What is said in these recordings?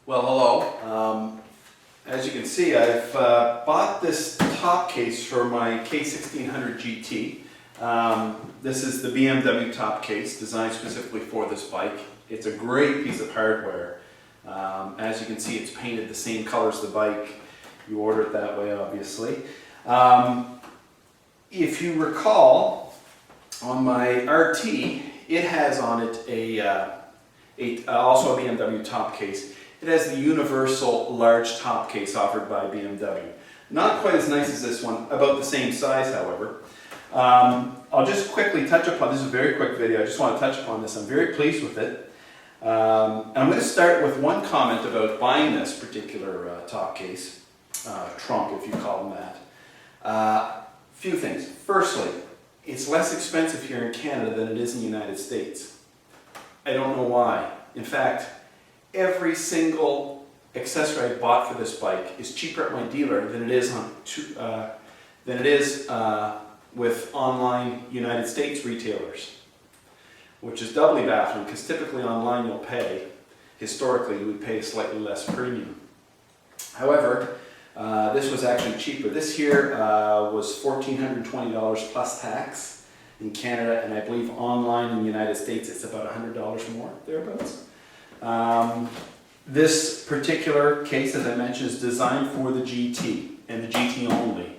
Well, hello. As you can see, I've bought this top case for my K1600GT. This is the BMW top case designed specifically for this bike. It's a great piece of hardware. As you can see, it's painted the same color as the bike. You order it that way, obviously. If you recall, on my RT, it has on it also a BMW top case. It has the universal large top case offered by BMW. Not quite as nice as this one, about the same size, however. I'll just quickly touch upon, this is a very quick video, I just want to touch upon this. I'm very pleased with it. And I'm going to start with one comment about buying this particular top case, trunk if you call them that. Few things. Firstly, it's less expensive here in Canada than it is in the United States. I don't know why. In fact, every single accessory I bought for this bike is cheaper at my dealer than it is with online United States retailers, which is doubly baffling because typically online you'll pay, historically you would pay a slightly less premium. However, this was actually cheaper. This here was $1,420 plus tax in Canada, and I believe online in the United States it's about $100 more, thereabouts. This particular case, as I mentioned, is designed for the GT and the GT only,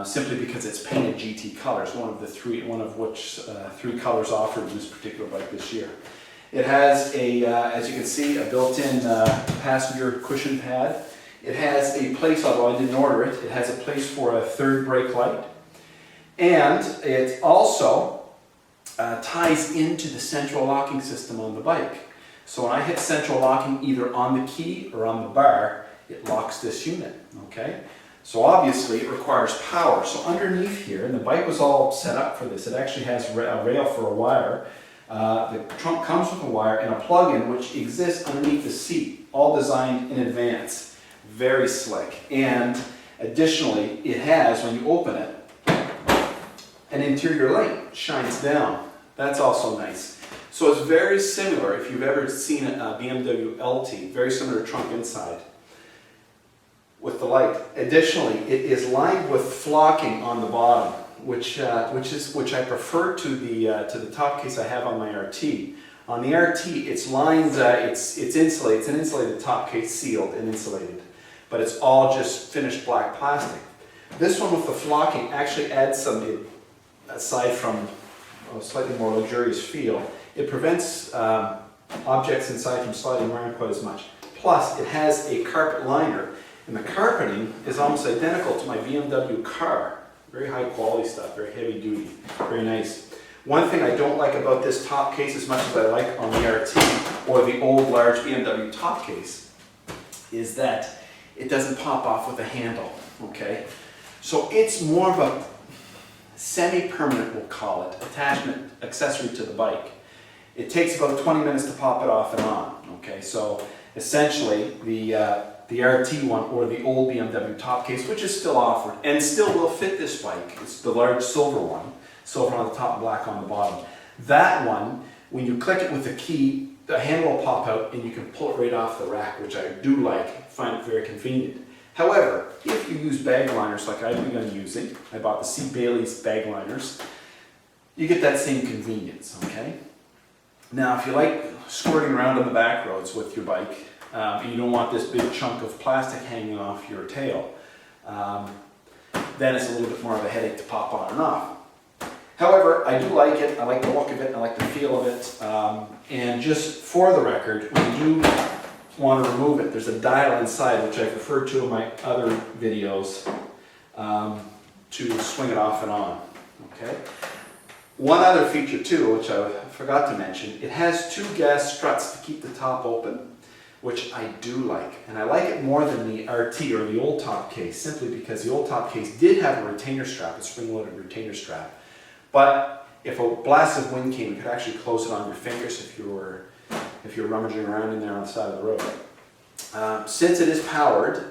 simply because it's painted GT colors, one of which three colors offered in this particular bike this year. It has a, as you can see, a built-in passenger cushion pad. It has a place, although I didn't order it, it has a place for a third brake light, and it also ties into the central locking system on the bike. So when I hit central locking either on the key or on the bar, it locks this unit, okay? So obviously it requires power. So underneath here, and the bike was all set up for this, it actually has a rail for a wire. The trunk comes with a wire and a plug-in which exists underneath the seat, all designed in advance. Very slick. And additionally, it has, when you open it, an interior light shines down. That's also nice. So it's very similar, if you've ever seen a BMW LT, very similar trunk inside with the light. Additionally, it is lined with flocking on the bottom, which I prefer to the top case I have on my RT. On the RT, it's lined, it's insulated. It's an insulated top case, sealed and insulated, but it's all just finished black plastic. This one with the flocking actually adds something aside from a slightly more luxurious feel. It prevents objects inside from sliding around quite as much. Plus, it has a carpet liner, and the carpeting is almost identical to my BMW car. Very high quality stuff, very heavy duty, very nice. One thing I don't like about this top case as much as I like on the RT or the old large BMW top case is that it doesn't pop off with a handle, okay? So it's more of a semi-permanent, we'll call it, attachment accessory to the bike. It takes about 20 minutes to pop it off and on, okay? So essentially the RT one or the old BMW top case, which is still offered and still will fit this bike, it's the large silver one, silver on the top, black on the bottom. That one, when you click it with the key, the handle will pop out and you can pull it right off the rack, which I do like, find it very convenient. However, if you use bag liners like I've begun using, I bought the C. Bailey's bag liners, you get that same convenience, okay? Now, if you like squirting around on the back roads with your bike, and you don't want this big chunk of plastic hanging off your tail, then it's a little bit more of a headache to pop on and off. However, I do like it, I like the look of it, I like the feel of it, and just for the record, when you want to remove it, there's a dial inside, which I've referred to in my other videos, to swing it off and on, okay? One other feature too, which I forgot to mention, it has two gas struts to keep the top open, which I do like. And I like it more than the RT or the old top case, simply because the old top case did have a retainer strap, a spring-loaded retainer strap. But if a blast of wind came, you could actually close it on your fingers if you were rummaging around in there on the side of the road. Since it is powered,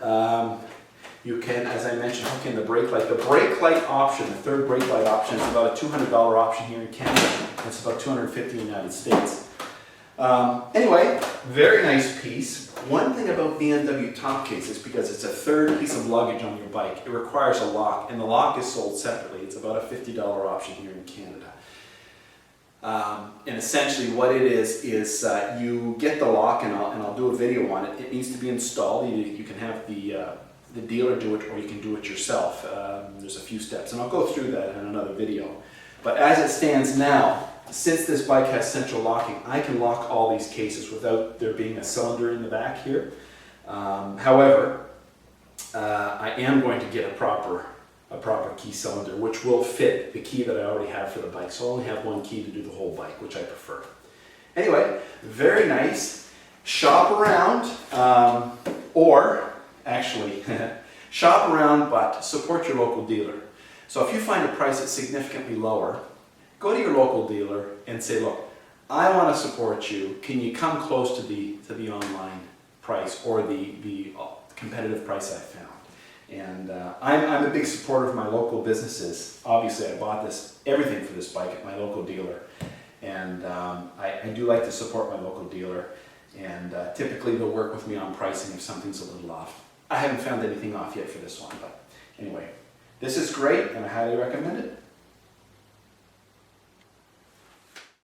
you can, as I mentioned, hook in the brake light. The brake light option, the third brake light option, is about a $200 option here in Canada. It's about $250 in the United States. Anyway, very nice piece. One thing about BMW Top Case is because it's a third piece of luggage on your bike, it requires a lock, and the lock is sold separately. It's about a $50 option here in Canada. And essentially what it is you get the lock, and I'll do a video on it. It needs to be installed. You can have the dealer do it, or you can do it yourself. There's a few steps, and I'll go through that in another video. But as it stands now, since this bike has central locking, I can lock all these cases without there being a cylinder in the back here. However, I am going to get a proper key cylinder, which will fit the key that I already have for the bike. So I only have one key to do the whole bike, which I prefer. Anyway, very nice. Shop around, or actually, shop around, but support your local dealer. So if you find a price that's significantly lower, go to your local dealer and say, look, I want to support you. Can you come close to the online price or the competitive price I found? And I'm a big supporter of my local businesses. Obviously, I bought everything for this bike at my local dealer. And I do like to support my local dealer. And typically, they'll work with me on pricing if something's a little off. I haven't found anything off yet for this one, but anyway, this is great, and I highly recommend it.